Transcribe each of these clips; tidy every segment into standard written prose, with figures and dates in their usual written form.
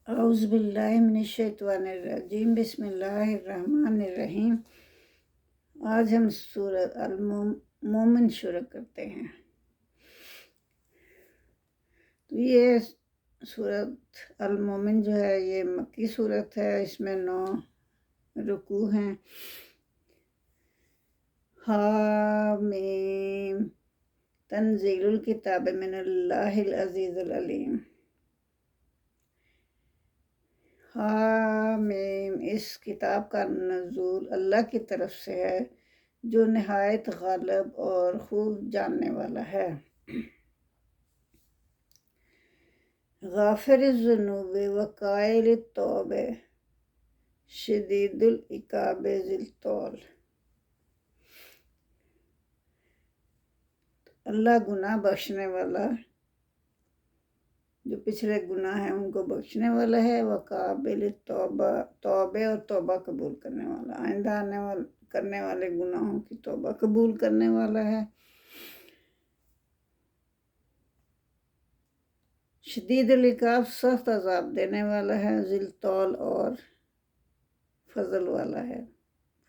اعوذ باللہ من الشیطان الرجیم، بسم اللہ الرحمن الرحیم۔ آج ہم سورۃ المومن شروع کرتے ہیں۔ تو یہ سورۃ المومن جو ہے یہ مکی سورت ہے، اس میں 9 رکوع ہیں۔ حامیم تنزیل الکتاب من اللہ العزیز العلیم۔ حامیم، اس کتاب کا نزول اللہ کی طرف سے ہے جو نہایت غالب اور خوب جاننے والا ہے۔ غافر الذنوب وقائل التوب شدید العقاب ذی الطول۔ اللہ گناہ بخشنے والا، جو پچھلے گناہ ہیں ان کو بخشنے والا ہے، وقابل توبہ، توبے اور توبہ قبول کرنے والا، آئندہ کرنے والے گناہوں کی توبہ قبول کرنے والا ہے۔ شدید العقاب، سخت عذاب دینے والا ہے، ذی الطول اور فضل والا ہے،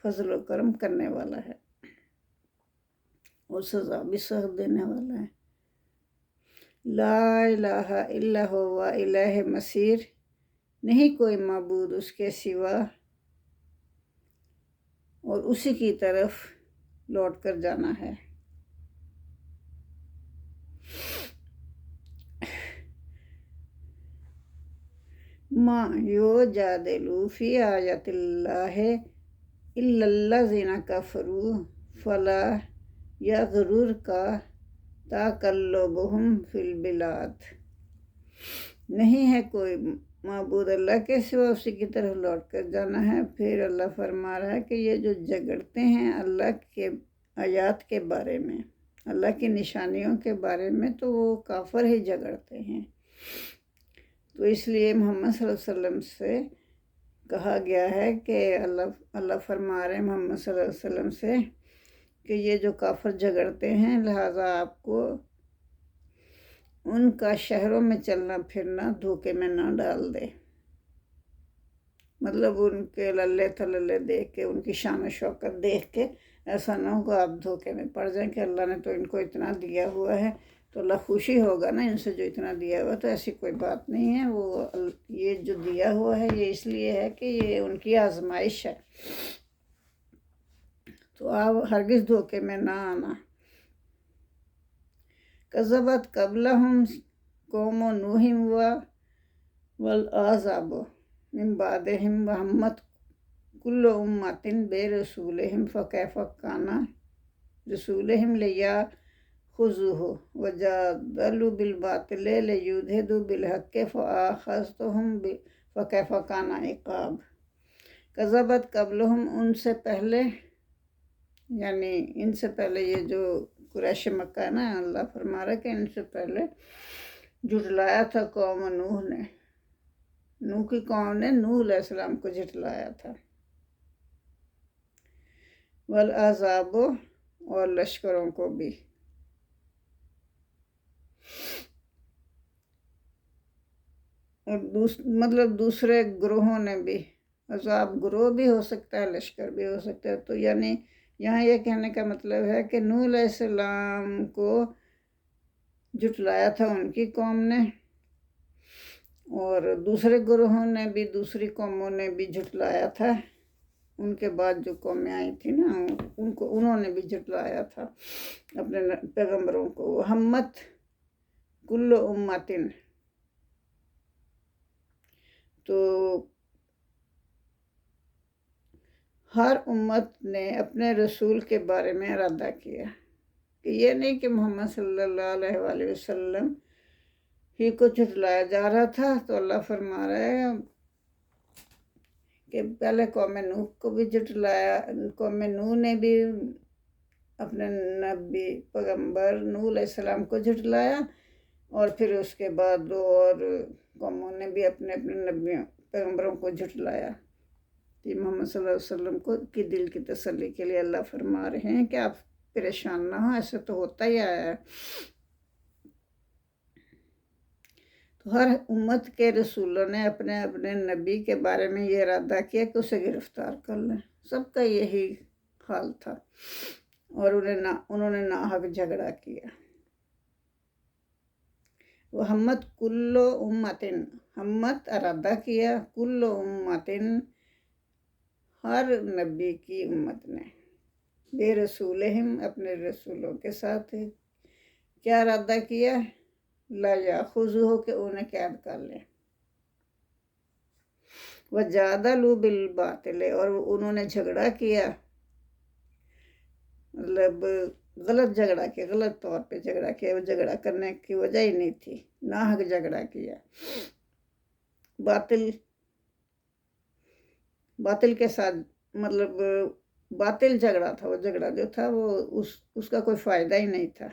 فضل و کرم کرنے والا ہے اور سزا بھی سخت دینے والا ہے۔ لا الہ الا ہوا الہ مصیر، نہیں کوئی معبود اس کے سوا اور اسی کی طرف لوٹ کر جانا ہے۔ ما یجادل فی آیات اللہ الا الذین کفروا فلا یغررک تقلبہم فی البلاد۔ نہیں ہے کوئی معبود اللہ کے سوا، اسی کی طرف لوٹ کر جانا ہے۔ پھر اللہ فرما رہا ہے کہ یہ جو جھگڑتے ہیں اللہ کے آیات کے بارے میں، اللہ کی نشانیوں کے بارے میں، تو وہ کافر ہی جھگڑتے ہیں۔ تو اس لیے محمد صلی اللہ علیہ وسلم سے کہا گیا ہے کہ اللہ فرما رہے ہیں محمد صلی اللہ علیہ وسلم سے کہ یہ جو کافر جھگڑتے ہیں، لہٰذا آپ کو ان کا شہروں میں چلنا پھرنا دھوکے میں نہ ڈال دے۔ مطلب ان کے للے تھللے دیکھ کے، ان کی شان و شوکت دیکھ کے ایسا نہ ہو کہ آپ دھوکے میں پڑ جائیں کہ اللہ نے تو ان کو اتنا دیا ہوا ہے، تو اللہ خوشی ہوگا نا ان سے جو اتنا دیا ہوا۔ تو ایسی کوئی بات نہیں ہے، وہ یہ جو دیا ہوا ہے یہ اس لیے ہے کہ یہ ان کی آزمائش ہے، تو آپ ہرگز دھوکے میں نہ آنا۔ کذبت قبلہم قوم نوح والاحزاب من بعدہم وہمت کل امۃ برسولہم فکیف کان رسولہم لیأخذوہ وجادلوا بالباطل لیدحضوا بالحق فأخذتہم فکیف کان عقاب۔ کذبت قبلہم، ان سے پہلے، یعنی ان سے پہلے یہ جو قریش مکہ ہے نا، اللہ فرما رہا ہے کہ ان سے پہلے جھٹلایا تھا قوم نوح نے، نوح کی قوم نے نوح علیہ السلام کو جھٹلایا تھا۔ والاحزاب، اور لشکروں کو بھی۔ اور مطلب دوسرے گروہوں نے بھی، احزاب گروہ بھی ہو سکتا ہے، لشکر بھی ہو سکتا ہے۔ تو یعنی یہاں یہ کہنے کا مطلب ہے کہ نوح علیہ السلام کو جھٹلایا تھا ان کی قوم نے، اور دوسرے گروہوں نے بھی، دوسری قوموں نے بھی جھٹلایا تھا۔ ان کے بعد جو قومیں آئی تھیں نا، انہوں نے بھی جھٹلایا تھا اپنے پیغمبروں کو۔ ہمت کل امت، تو ہر امت نے اپنے رسول کے بارے میں ارادہ کیا کہ یہ نہیں کہ محمد صلی اللہ علیہ وآلہ وسلم ہی کو جھٹلایا جا رہا تھا۔ تو اللہ فرما رہا ہے کہ پہلے قوم نوح کو بھی جھٹلایا، قوم نوح نے بھی اپنے نبی پیغمبر نوح علیہ السلام کو جھٹلایا، اور پھر اس کے بعد اور قوموں نے بھی اپنے اپنے نبیوں پیغمبروں کو جھٹلایا۔ یہ محمد صلی اللہ علیہ وسلم کی دل کی تسلی کے لیے اللہ فرما رہے ہیں کہ آپ پریشان نہ ہوں، ایسے تو ہوتا ہی آیا ہے۔ ہر امت کے رسولوں نے اپنے اپنے نبی کے بارے میں یہ ارادہ کیا کہ اسے گرفتار کر لیں، سب کا یہی حال تھا، اور انہوں نے ناحق جھگڑا کیا۔ وہ ہمت کل امتن، ہمت ارادہ کیا کل امتن، ہر نبی کی امت نے، بے رسولہم، اپنے رسولوں کے ساتھ کیا ارادہ کیا، لا یاخذہ، کہ انہیں قید کر لیں، وجادلوا بالباطل، اور انہوں نے جھگڑا کیا، مطلب غلط جھگڑا کیا، غلط طور پہ جھگڑا کیا، وہ جھگڑا کرنے کی وجہ ہی نہیں تھی، ناحق جھگڑا کیا، باطل کے ساتھ، مطلب باطل جھگڑا تھا، وہ جھگڑا جو تھا وہ اس کا کوئی فائدہ ہی نہیں تھا،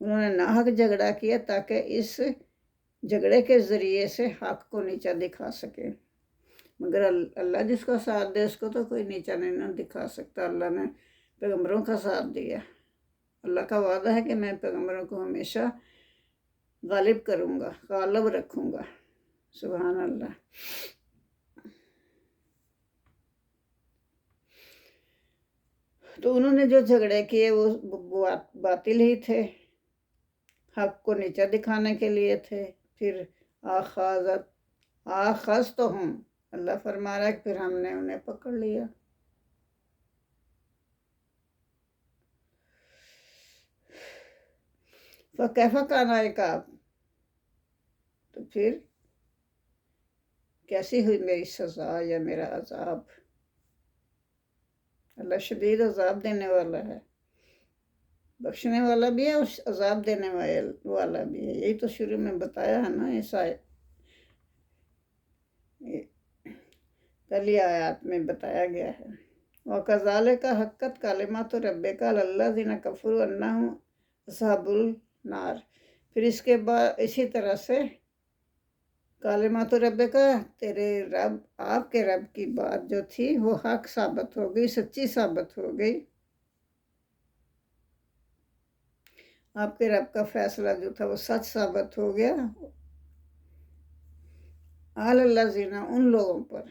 انہوں نے ناحق جھگڑا کیا تاکہ اس جھگڑے کے ذریعے سے حق کو نیچا دکھا سکے، مگر اللہ جس کا ساتھ دے اس کو تو کوئی نیچا نہیں دکھا سکتا۔ اللہ نے پیغمبروں کا ساتھ دیا، اللہ کا وعدہ ہے کہ میں پیغمبروں کو ہمیشہ غالب کروں گا، غالب رکھوں گا، سبحان اللہ۔ تو انہوں نے جو جھگڑے کیے وہ باطل ہی تھے، حق کو نیچا دکھانے کے لیے تھے۔ پھر آخذ تو ہم، اللہ فرما رہا ہے کہ پھر ہم نے انہیں پکڑ لیا۔ فَكَيْفَ كَانَ عِقَابِ، تو پھر کیسی ہوئی میری سزا یا میرا عذاب۔ اللہ شدید عذاب دینے والا ہے، بخشنے والا بھی ہے اور عذاب دینے والا بھی ہے، یہی تو شروع میں بتایا ہے نا، اس پہلی آیات میں بتایا گیا ہے۔ وَكَذَلِكَ حَقَّتْ كَلِمَةُ رَبِّكَ عَلَى الَّذِينَ كَفَرُوا أَنَّهُمْ أَصْحَابُ النَّارِ، پھر اس کے بعد اسی طرح سے کلمۃ ربک، تیرے رب، آپ کے رب کی بات جو تھی وہ حق ثابت ہو گئی، سچی ثابت ہو گئی، آپ کے رب کا فیصلہ جو تھا وہ سچ ثابت ہو گیا، علی الذین، ان لوگوں پر،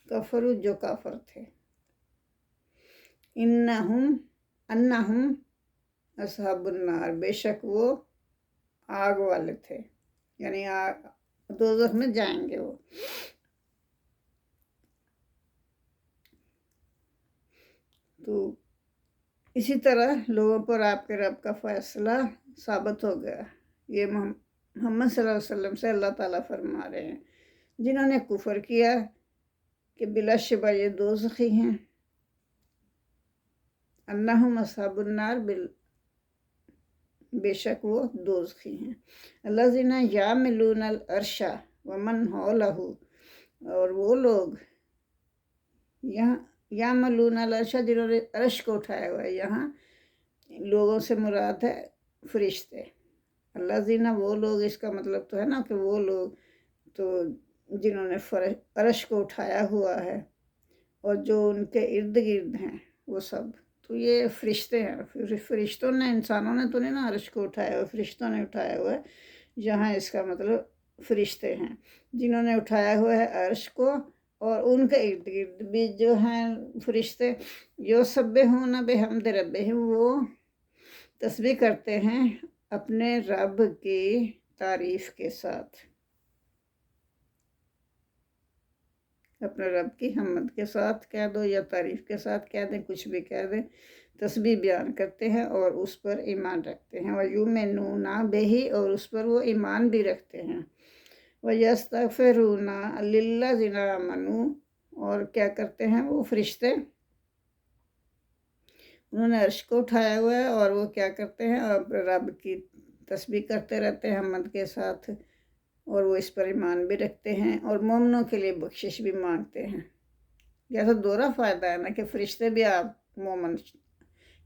کفروا، جو کافر تھے، انہم اصحاب النار، بے شک وہ آگ والے تھے، یعنی دوزخ میں جائیں گے وہ۔ تو اسی طرح لوگوں پر آپ کے رب کا فیصلہ ثابت ہو گیا، یہ محمد صلی اللہ علیہ وسلم سے اللہ تعالیٰ فرما رہے ہیں، جنہوں نے کفر کیا کہ بلا شبہ یہ دوزخی ہیں، انہم اصحاب النار، بے شک وہ دوزخی ہیں، الذین یحملون العرش ومن حولہ، اور وہ لوگ یحملون العرش، جنہوں نے عرش کو اٹھایا ہوا ہے، یہاں لوگوں سے مراد ہے فرشتے، الذین، وہ لوگ، اس کا مطلب تو ہے نا کہ وہ لوگ تو جنہوں نے عرش کو اٹھایا ہوا ہے، اور جو ان کے ارد گرد ہیں وہ سب، تو یہ فرشتے ہیں، فرشتوں نے، انسانوں نے تو نہیں نا عرش کو اٹھایا ہوا، فرشتوں نے اٹھایا ہوا ہے، یہاں اس کا مطلب فرشتے ہیں جنہوں نے اٹھایا ہوا ہے عرش کو، اور ان کے ارد گرد بھی جو ہیں فرشتے، یسبحون بحمد ربہم، وہ تسبیح کرتے ہیں اپنے رب کی تعریف کے ساتھ، اپنے رب کی حمد کے ساتھ کہہ دو یا تعریف کے ساتھ کہہ دیں، کچھ بھی کہہ دیں، تسبیح بیان کرتے ہیں اور اس پر ایمان رکھتے ہیں، وَيُؤْمِنُونَ بِهِ، اور اس پر وہ ایمان بھی رکھتے ہیں، وَيَسْتَغْفِرُونَ لِلَّذِينَ آمَنُوا، اور کیا کرتے ہیں وہ فرشتے، انہوں نے عرش کو اٹھایا ہوا ہے اور وہ کیا کرتے ہیں، اور رب کی تسبیح کرتے رہتے ہیں حمد کے ساتھ، اور وہ اس پر ایمان بھی رکھتے ہیں، اور مومنوں کے لیے بخشش بھی مانگتے ہیں۔ یہ تو دوہرا فائدہ ہے نا کہ فرشتے بھی آپ مومن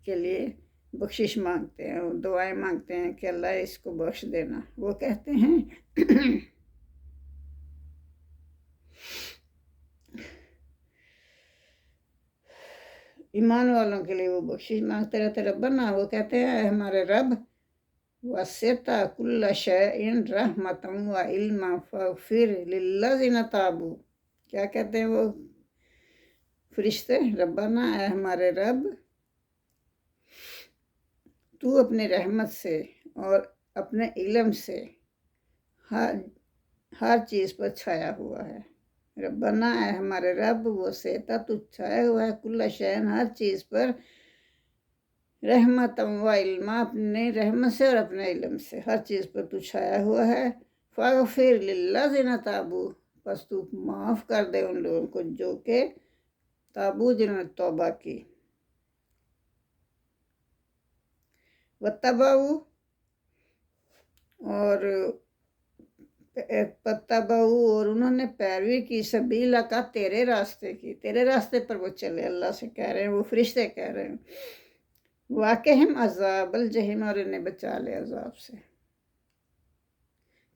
کے لیے بخشش مانگتے ہیں، دعائیں مانگتے ہیں کہ اللہ اس کو بخش دینا، وہ کہتے ہیں ایمان والوں کے لیے وہ بخشش مانگتے رہتے، ربنا، وہ کہتے ہیں اے ہمارے رب، وسعت کل شیء رحمۃ وعلما فاغفر للذین تابوا. کیا کہتے ہیں وہ فرشتے؟ ربنا، اے ہمارے رب، تو اپنی رحمت سے اور اپنے علم سے ہر چیز پر چھایا ہوا ہے. ربنا، اے ہمارے رب، وہ سیتا تو چھایا ہوا ہے کل شین، ہر چیز پر، رحمت و علما، اپنے رحمت سے اور اپنے علم سے ہر چیز پر تو چھایا ہوا ہے. فاغفر للذین تابوا، پس تو معاف کر دے ان لوگوں کو جو کہ تابو، جنہوں نے توبہ کی. وتبعوا، اور اور انہوں نے پیروی کی، سبیلا کا، تیرے راستے کی، تیرے راستے پر وہ چلے. اللہ سے کہہ رہے ہیں، وہ فرشتے کہہ رہے ہیں. واقعہم عذاب الجحیم، اور انہیں بچا لے عذاب سے.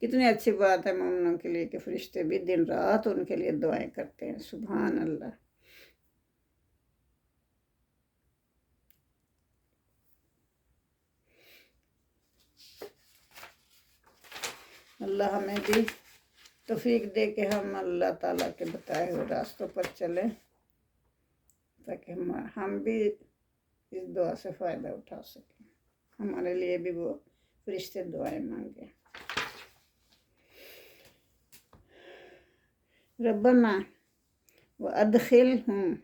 کتنی اچھی بات ہے مومنوں کے لیے کہ فرشتے بھی دن رات ان کے لیے دعائیں کرتے ہیں. سبحان اللہ. اللہ ہمیں بھی توفیق دے کہ ہم اللہ تعالیٰ کے بتائے ہوئے راستوں پر چلیں، تاکہ ہم بھی اس دعا سے فائدہ اٹھا سکیں. ہمارے لیے بھی وہ فرشتے دعائیں مانگیں. ربنا وادخلہم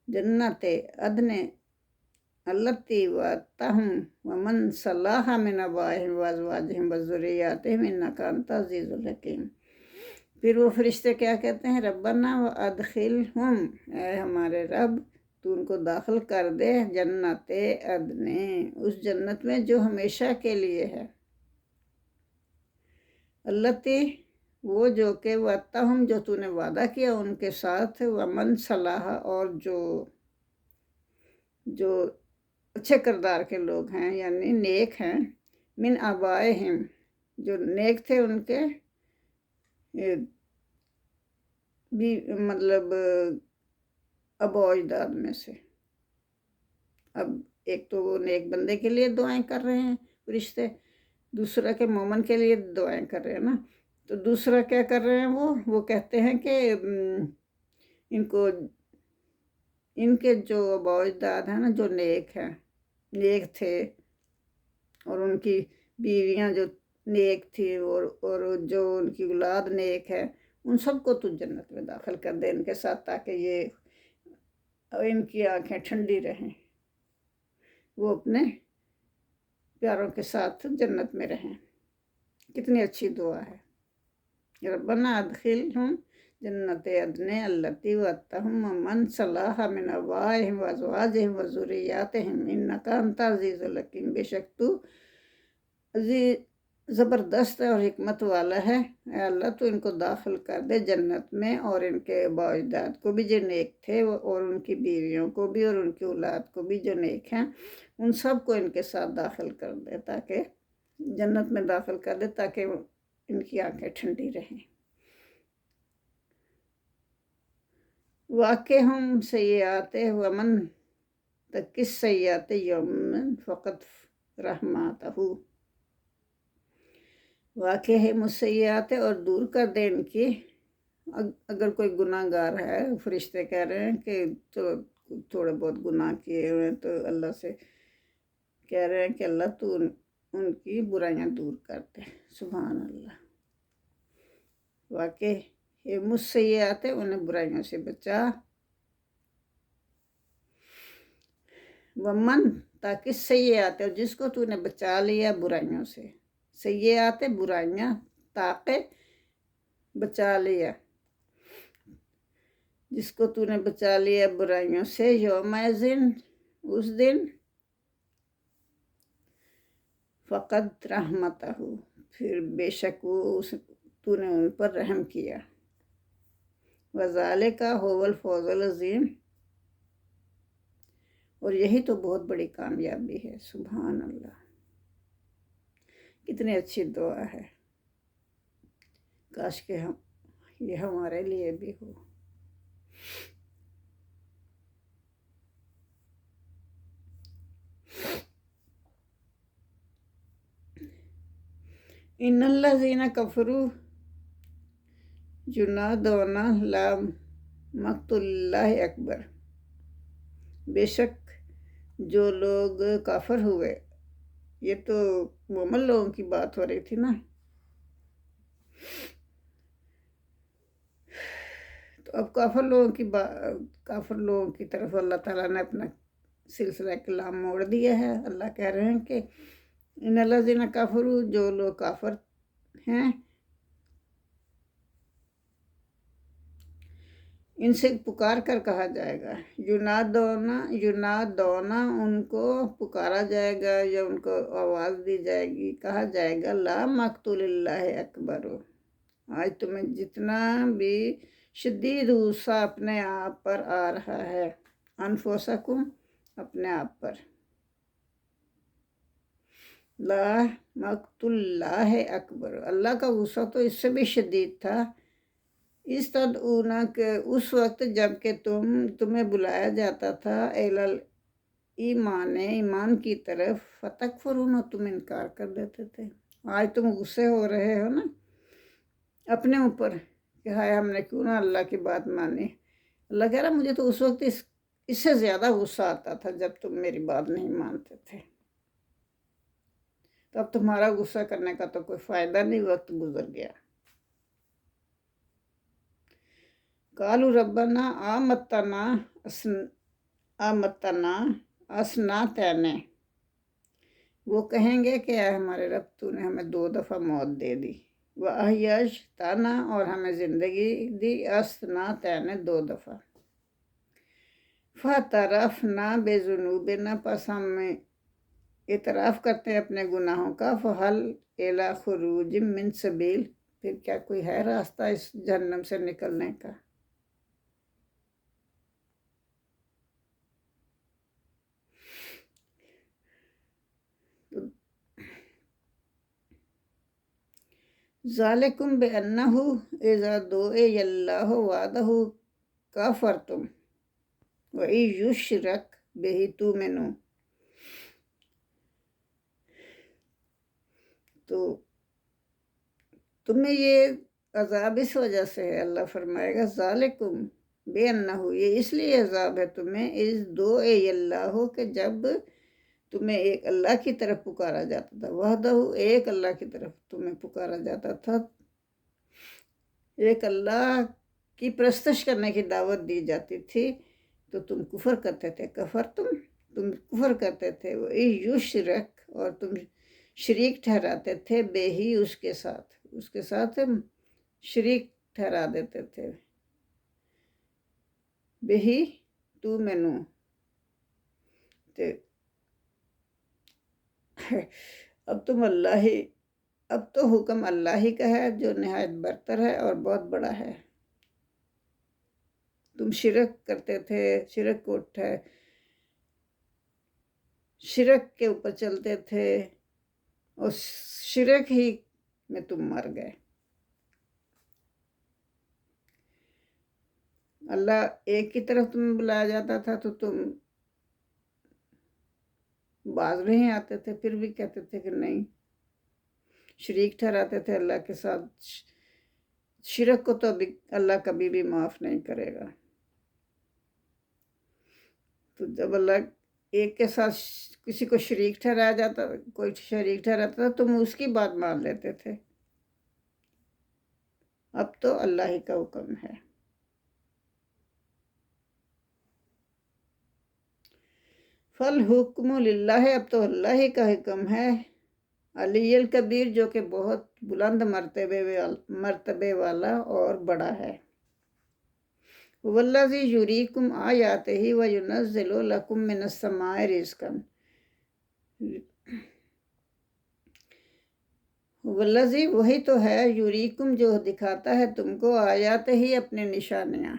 جنت عدن التی وعدتہم ومن صلح من آبائہم وازواجہم وذریاتہم انک انت العزیز الحکیم. پھر وہ فرشتے کیا کہتے ہیں؟ ربنا وادخلہم، اے ہمارے رب، تو ان کو داخل کر دے جنت عدن، اس جنت میں جو ہمیشہ کے لیے ہے. التی، وہ جو کہ وعدتہم، جو تو نے وعدہ کیا ان کے ساتھ، ومن صلح، اور جو اچھے کردار کے لوگ ہیں، یعنی نیک ہیں، من آبائہم، جو نیک تھے ان کے بھی، مطلب ابا و اجداد میں سے. اب ایک تو وہ نیک بندے کے لیے دعائیں کر رہے ہیں فرشتے، دوسرا کہ مومن کے لیے دعائیں کر رہے ہیں نا. تو دوسرا کیا کر رہے ہیں؟ وہ کہتے ہیں کہ ان کے جو ابا و اجداد ہیں نا، جو نیک تھے، اور ان کی بیویاں جو نیک تھی، اور جو ان کی اولاد نیک ہے، ان سب کو تو جنت میں داخل کر دے ان کے ساتھ، تاکہ یہ ان کی آنکھیں ٹھنڈی رہیں، وہ اپنے پیاروں کے ساتھ جنت میں رہیں. کتنی اچھی دعا ہے. ربنا ادخلہم جنت عدن التی وعدتہم ومن صلح من آبائہم وازواجہم وذریاتہم انک انت العزیز الحکیم. بے شک تو عزیز، زبردست اور حکمت والا ہے. اے اللہ، تو ان کو داخل کر دے جنت میں، اور ان کے ابا و اجداد کو بھی جو نیک تھے، اور ان کی بیویوں کو بھی، اور ان کی اولاد کو بھی جو نیک ہیں، ان سب کو ان کے ساتھ داخل کر دے، تاکہ جنت میں داخل کر دے، تاکہ ان کی آنکھیں ٹھنڈی رہیں. واقعہم سیئات ومن تک سیئات یوم فقط رحمتہ. واقع ہے مسیئات، اور دور کر دے ان کی، اگر کوئی گناہ گار ہے. فرشتے کہہ رہے ہیں کہ چلو تھوڑے بہت گناہ کیے ہوئے ہیں، تو اللہ سے کہہ رہے ہیں کہ اللہ تو ان کی برائیاں دور کر دے. سبحان اللہ. واقع یہ مسیئات، انہیں برائیوں سے بچا. ومن تاکہ سیئات، اور جس کو تو نے بچا لیا برائیوں سے. سیئات برائیاں، تاکہ بچا لیا، جس کو تو نے بچا لیا برائیوں سے. یومئذ، اس دن، فقط رحمتہ، پھر بے شک تو نے ان پر رحم کیا. وذالک ھو الفوز العظیم، اور یہی تو بہت بڑی کامیابی ہے. سبحان اللہ. کتنی اچھی دعا ہے. کاش کہ یہ ہمارے لیے بھی ہو. ان الذین کفروا ینادون لا مقت اللہ اکبر، بے شک جو لوگ کافر ہوئے، یہ تو مومن لوگوں کی بات ہو رہی تھی نا، تو اب کافر لوگوں کی طرف اللہ تعالیٰ نے اپنا سلسلہ کلام موڑ دیا ہے۔ اللہ کہہ رہے ہیں کہ ان الذین کفروا، جو لوگ کافر ہیں، ان سے پکار کر کہا جائے گا، ینادونا ان کو پکارا جائے گا یا ان کو آواز دی جائے گی، کہا جائے گا لا مقتول اللہ اکبر، آج تمہیں جتنا بھی شدید غصہ اپنے آپ پر آ رہا ہے، انفسکم، اپنے آپ پر، لا مقت اللہ اکبر، اللہ کا غصہ تو اس سے بھی شدید تھا، استدعون، کہ اس وقت جب کہ تمہیں بلایا جاتا تھا ایمان کی طرف، فتکفرون، تم انکار کر دیتے تھے۔ آج تم غصے ہو رہے ہو نا اپنے اوپر کہ ہائے ہم نے کیوں نہ اللہ کی بات مانی۔ اللہ کہہ رہا مجھے تو اس وقت اس سے زیادہ غصہ آتا تھا جب تم میری بات نہیں مانتے تھے، تو اب تمہارا غصہ کرنے کا تو کوئی فائدہ نہیں، وقت گزر گیا۔ قالوا ربنا آمتنا اثنتین، وہ کہیں گے کہ اے ہمارے رب تو نے ہمیں 2 دفعہ موت دے دی، وَأَحْيَيْتَنَا، اور ہمیں زندگی دی، اثنتین، 2 دفعہ، فَاعْتَرَفْنَا بِذُنُوبِنَا، پس ہم اعتراف کرتے ہیں اپنے گناہوں کا، فَهَلْ إِلَى خُرُوجٍ مِّن سَبِيلٍ، پھر کیا کوئی ہے راستہ اس جہنم سے نکلنے کا؟ ذالکم بأنہ اذا دعی اللہ وحدہ کفرتم وإن یشرک بہ تؤمنوا، تو تمہیں یہ عذاب اس وجہ سے ہے، اللہ فرمائے گا ذالکم بأنہ، یہ اس لیے عذاب ہے تمہیں، اذ دعی اللہ، کہ جب تمہیں ایک اللہ کی طرف پکارا جاتا تھا، وحدہ، ایک اللہ کی طرف تمہیں پکارا جاتا تھا، ایک اللہ کی پرستش کرنے کی دعوت دی جاتی تھی، تو تم کفر کرتے تھے، تم کفر کرتے تھے، وہ یشرک، اور تم شریک ٹھہراتے تھے، بے ہی، اس کے ساتھ شریک ٹھہرا دیتے تھے، بے ہی تؤمنوا، اب تو حکم اللہ ہی کا ہے جو نہایت برتر ہے اور بہت بڑا ہے۔ تم شرک کرتے تھے، شرک کے اوپر چلتے تھے، اور شرک ہی میں تم مر گئے۔ اللہ ایک کی طرف تمہیں بلایا جاتا تھا تو تم باز نہیں آتے تھے، پھر بھی کہتے تھے کہ نہیں، شریک ٹھہراتے تھے اللہ کے ساتھ، شرک کو تو اللہ کبھی بھی معاف نہیں کرے گا۔ تو جب اللہ ایک کے ساتھ کسی کو شریک ٹھہرایا جاتا، کوئی شریک ٹھہراتا تھا، تم اس کی بات مان لیتے تھے، اب تو اللہ ہی کا حکم ہے۔ فالحکم للہ، اب تو اللہ ہی کا حکم ہے، علی الکبیر، جو کہ بہت بلند مرتبے والا اور بڑا ہے، والذی یریکم آیاتہ وینزل لکم من السماء رزقا، والذی، وہی تو ہے، یریکم، جو دکھاتا ہے تم کو، آیات ہی، اپنے نشانیاں،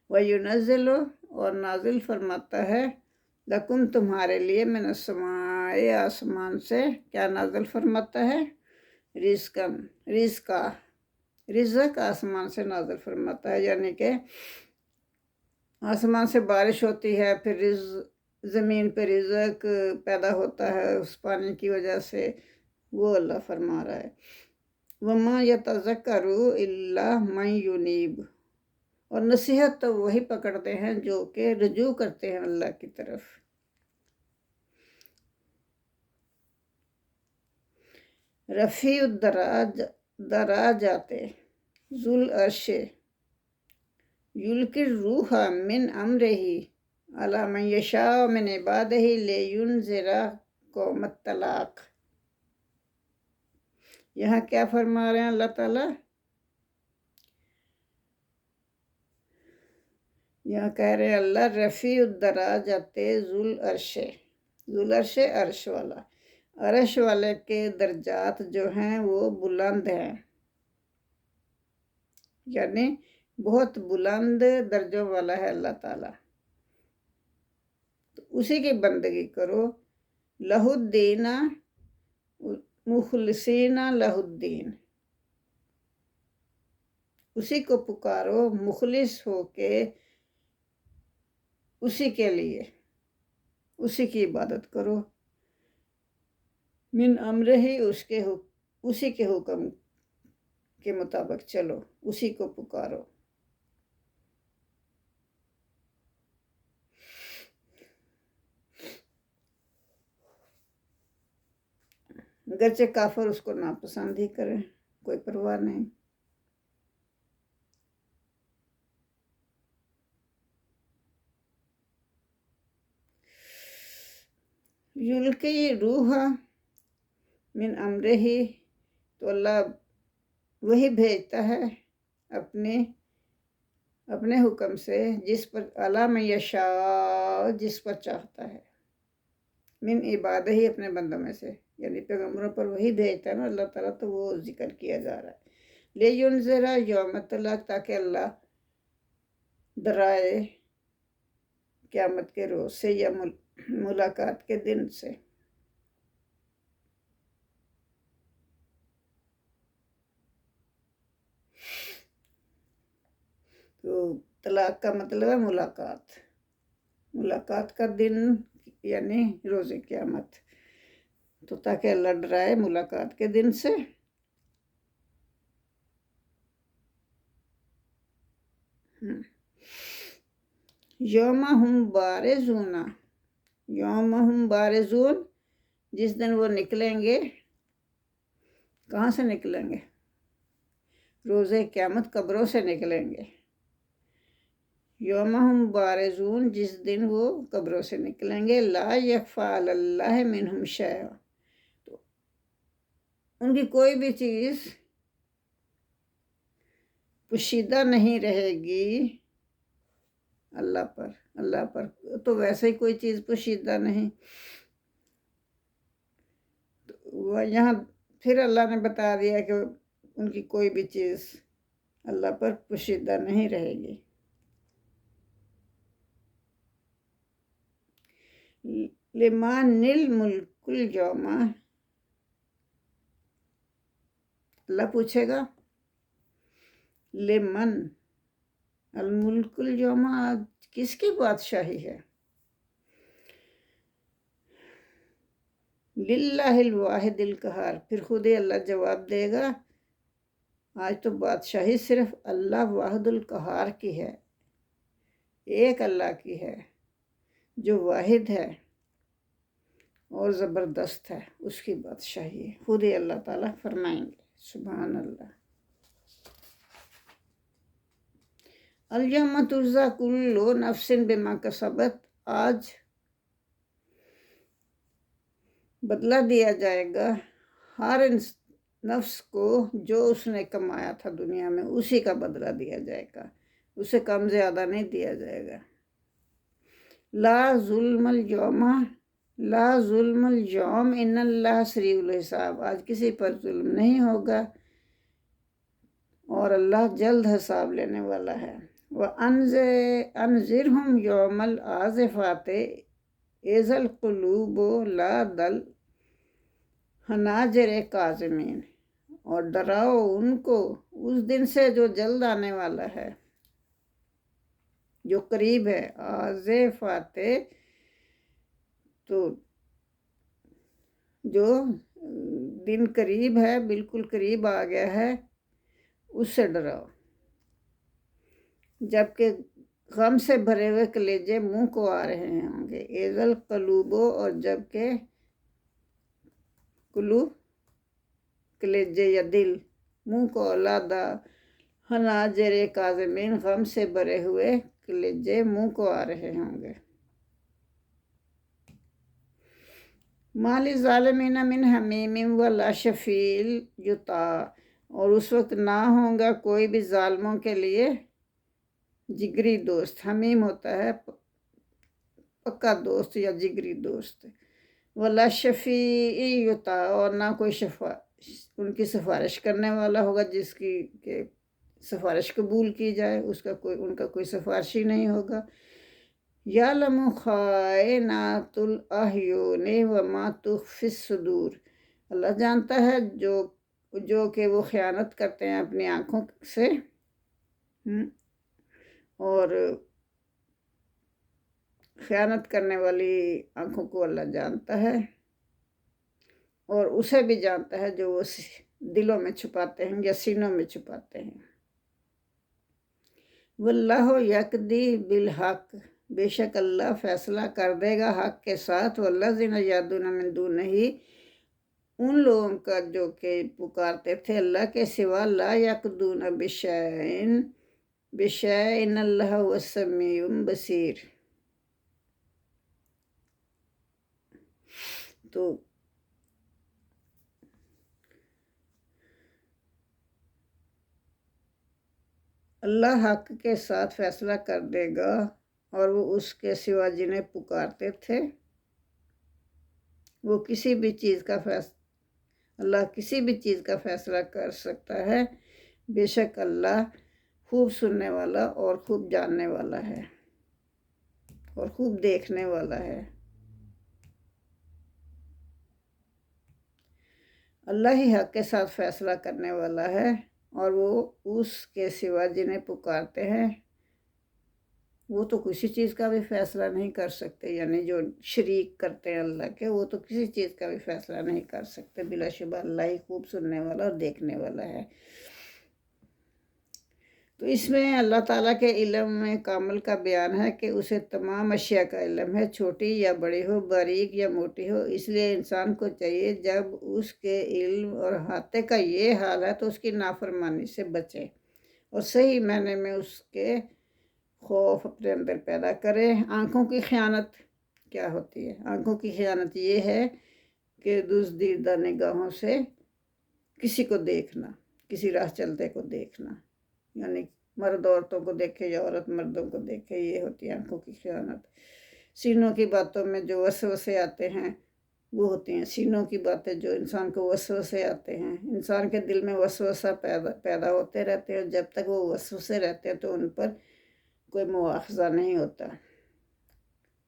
وینزل، اور نازل فرماتا ہے، لکم، تمہارے لیے، من السماء، آسمان سے، کیا نازل فرماتا ہے؟ رزق آسمان سے نازل فرماتا ہے، یعنی کہ آسمان سے بارش ہوتی ہے، پھر زمین پہ رزق پیدا ہوتا ہے اس پانی کی وجہ سے، وہ اللہ فرما رہا ہے۔ وَمَا يَتَذَكَّرُ إِلَّا مَن يُنِيبُ، اور نصیحت تو وہی پکڑتے ہیں جو کہ رجوع کرتے ہیں اللہ کی طرف۔ رفیع الدراجات ذو العرش یلقی الروح من امرہ علی من یشاء من عبادہ لینذر قوم الطلاق۔ یہاں کیا فرما رہے ہیں اللہ تعالیٰ؟ یہاں کہہ رہے ہیں اللہ رفیع الدراجات ذو العرش، ذو العرش عرش والا، عرش والے کے درجات جو ہیں وہ بلند ہیں، یعنی بہت بلند درجوں والا ہے اللہ تعالیٰ۔ تو اسی کی بندگی کرو، لہ الدین مخلصین لہ الدین، اسی کو پکارو مخلص ہو کے اسی کے لیے، اسی کی عبادت کرو، من امرہ اسی کے حکم کے مطابق چلو، اسی کو پکارو۔ گرچہ کافر اس کو ناپسند ہی کریں، کوئی پرواہ نہیں۔ یلقی روح من امرہ، تو اللہ وہی بھیجتا ہے اپنے حکم سے جس پر علی من یشاء، جس پر چاہتا ہے، من عبادہ ہی اپنے بندوں میں سے، یعنی پیغمبروں پر وہی بھیجتا ہے نا اللہ تعالیٰ، تو وہ ذکر کیا جا رہا ہے۔ لینذر یوم الطلاق، تاکہ اللہ ڈرائے قیامت کے روز سے یا ملاقات کے دن سے۔ تو طلاق کا مطلب ہے ملاقات کا دن، یعنی روز قیامت، تو تاکہ اللہ ڈرائے ملاقات کے دن سے۔ یوم ہم بارزون، جس دن وہ نکلیں گے، کہاں سے نکلیں گے؟ روز قیامت قبروں سے نکلیں گے۔ یوم ہم بارزون، جس دن وہ قبروں سے نکلیں گے، لا یخفی علی اللہ منہم شیء، تو ان کی کوئی بھی چیز پوشیدہ نہیں رہے گی اللہ پر تو ویسے ہی کوئی چیز پوشیدہ نہیں۔ وہ یہاں پھر اللہ نے بتا دیا کہ ان کی کوئی بھی چیز اللہ پر پوشیدہ نہیں رہے گی۔ لمن الملک اليوم، اللہ پوچھے گا لمن الملک اليوم، آج کس کی بادشاہی ہے؟ للہ الواحد القہار، پھر خود ہی اللہ جواب دے گا آج تو بادشاہی صرف اللہ واحد القہار کی ہے، ایک اللہ کی ہے جو واحد ہے اور زبردست ہے، اس کی بادشاہی ہے، خود ہی اللہ تعالیٰ فرمائیں گے۔ سبحان اللہ۔ الیوم تجزی کل نفس بما کسبت، آج بدلہ دیا جائے گا ہر نفس کو جو اس نے کمایا تھا دنیا میں، اسی کا بدلہ دیا جائے گا، اسے کم زیادہ نہیں دیا جائے گا۔ لا ظلم اليوم، لا ظلم اليوم ان اللہ سریع الحساب، آج کسی پر ظلم نہیں ہوگا اور اللہ جلد حساب لینے والا ہے۔ وَأَنذِرْهُمْ يَوْمَ الْآزِفَةِ إِذَا الْقُلُوبُ لَدَى الْحَنَاجِرِ كَاظِمِينَ، اور ڈراؤ ان کو اس دن سے جو جلد آنے والا ہے، جو قریب ہے۔ آزفات تو جو دن قریب ہے، بالکل قریب آ گیا ہے، اس سے ڈراؤ، جبکہ غم سے بھرے ہوئے کلیجے منہ کو آ رہے ہوں گے۔ ایزل قلوبو، اور جبکہ قلوب کلیجے یا دل، منہ کو علادہ حناجر کاظمین، غم سے بھرے ہوئے کلیجے منہ کو آ رہے ہوں گے۔ مالی ظالمین من حمیم ولا شفیع یطاع، اور اس وقت نہ ہوگا کوئی بھی ظالموں کے لیے جگری دوست۔ حمیم ہوتا ہے پکا دوست یا جگری دوست۔ ولا شفیع یطاع، اور نہ کوئی ان کی سفارش کرنے والا ہوگا جس کی کہ سفارش قبول کی جائے، ان کا کوئی سفارشی نہیں ہوگا۔ یعلم خائنۃ الاعین وما تخفی الصدور، اللہ جانتا ہے جو کہ وہ خیانت کرتے ہیں اپنی آنکھوں سے، اور خیانت کرنے والی آنکھوں کو اللہ جانتا ہے، اور اسے بھی جانتا ہے جو وہ دلوں میں چھپاتے ہیں یا سینوں میں چھپاتے ہیں۔ واللہ یقضی بالحق، بے شک اللہ فیصلہ کر دے گا حق کے ساتھ۔ والذین یدعون من دونہ، ان لوگوں کا جو کہ پکارتے تھے اللہ کے سوا، لا یقضون بشیء ان اللہ هو السمیع البصیر، تو اللہ حق کے ساتھ فیصلہ کر دے گا، اور وہ اس کے سوا جنہیں پکارتے تھے، وہ کسی بھی چیز کا اللہ کسی بھی چیز کا فیصلہ کر سکتا ہے۔ بے شک اللہ خوب سننے والا اور خوب جاننے والا ہے اور خوب دیکھنے والا ہے۔ اللہ ہی حق کے ساتھ فیصلہ کرنے والا ہے، اور وہ اس کے سوا جنہیں پکارتے ہیں وہ تو کسی چیز کا بھی فیصلہ نہیں کر سکتے، یعنی جو شریک کرتے ہیں اللہ کے، وہ تو کسی چیز کا بھی فیصلہ نہیں کر سکتے۔ بلا شبہ اللہ ہی خوب سننے والا اور دیکھنے والا ہے۔ تو اس میں اللہ تعالیٰ کے علم میں کامل کا بیان ہے کہ اسے تمام اشیاء کا علم ہے، چھوٹی یا بڑی ہو، باریک یا موٹی ہو۔ اس لیے انسان کو چاہیے جب اس کے علم اور احاطے کا یہ حال ہے تو اس کی نافرمانی سے بچے، اور صحیح معنی میں اس کے خوف اپنے اندر پیدا کرے۔ آنکھوں کی خیانت کیا ہوتی ہے؟ آنکھوں کی خیانت یہ ہے کہ دزدیدہ نگاہوں سے کسی کو دیکھنا، کسی راہ چلتے کو دیکھنا، یعنی مرد عورتوں کو دیکھے یا عورت مردوں کو دیکھے، یہ ہوتی ہے آنکھوں کی خیانت۔ سینوں کی باتوں میں جو وسوسے آتے ہیں وہ ہوتی ہیں سینوں کی باتیں، جو انسان کو وسوسے آتے ہیں۔ انسان کے دل میں وسوسہ پیدا ہوتے رہتے ہیں، جب تک وہ وسوسے رہتے ہیں تو ان پر کوئی مواخذہ نہیں ہوتا،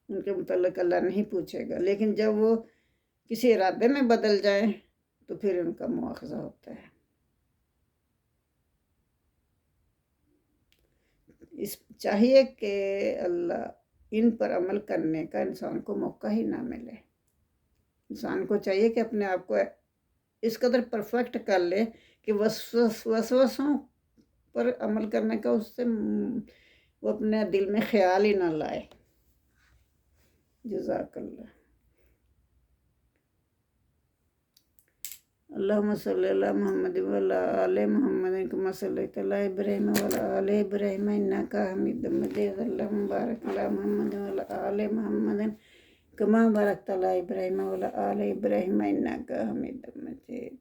ان کے متعلق اللہ نہیں پوچھے گا، لیکن جب وہ کسی ارادے میں بدل جائیں تو پھر ان کا مواخذہ ہوتا ہے۔ چاہیے کہ اللہ ان پر عمل کرنے کا انسان کو موقع ہی نہ ملے۔ انسان کو چاہیے کہ اپنے آپ کو اس قدر پرفیکٹ کر لے کہ وسوسوں پر عمل کرنے کا اس سے وہ اپنے دل میں خیال ہی نہ لائے۔ جزاک اللہ۔ اللہم صلی علی محمد وعلی آل محمد کما صلیت علی ابراہیم وعلی آل ابراہیم انک حمید مجید۔ اللہم بارک علی محمد وعلی آل محمد کما بارکت علی ابراہیم وعلی آل ابراہیم انک حمید مجید۔